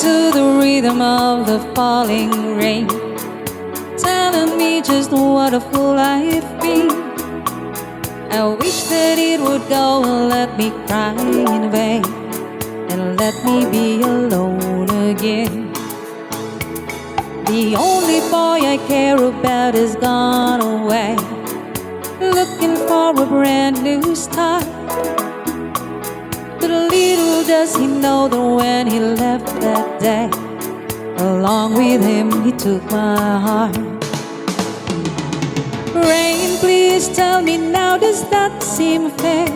to the rhythm of the falling rain, telling me just what a fool I've been. I wish that it would go and let me cry in vain, and let me be alone again. The only boy I care about is gone away, looking for a brand new start. But little does he know that when he left that day, along with him he took my heart. Rain, please tell me now, does that seem fair?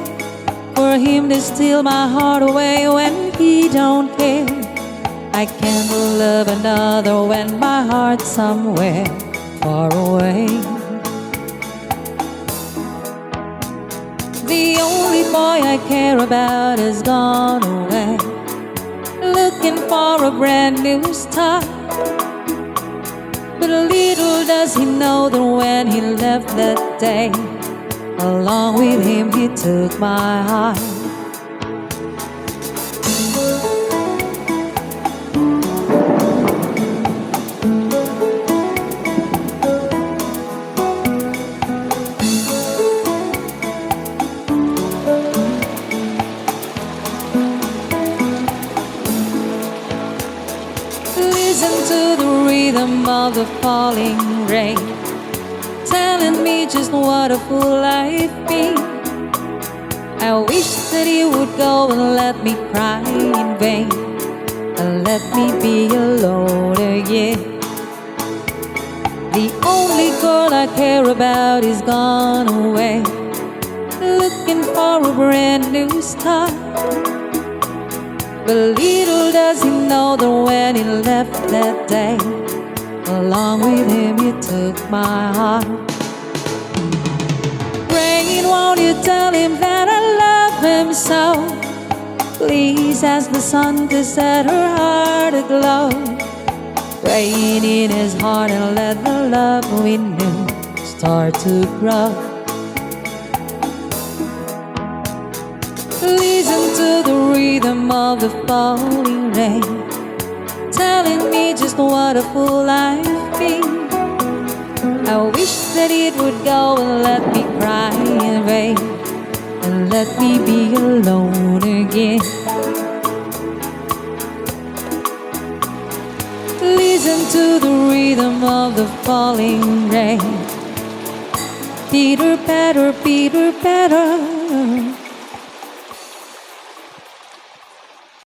For him to steal my heart away when he don't care. I can't love another when my heart's somewhere far away. The only boy I care about has gone away, looking for a brand new start. But little does he know that when he left that day, along with him he took my heart. Listen to the rhythm of the falling rain, telling me just what a fool I've been. I wish that he would go and let me cry in vain, and let me be alone again. The only girl I care about is gone away, looking for a brand new start. But little does he know that when he left that day, along with him he took my heart. Rain, won't you tell him that I love him so? Please ask the sun to set her heart aglow. Rain in his heart and let the love we knew start to grow. Listen to the rhythm of the falling rain, telling me just what a fool I've been. I wish that it would go and let me cry in vain, and let me be alone again. Listen to the rhythm of the falling rain. Pitter patter,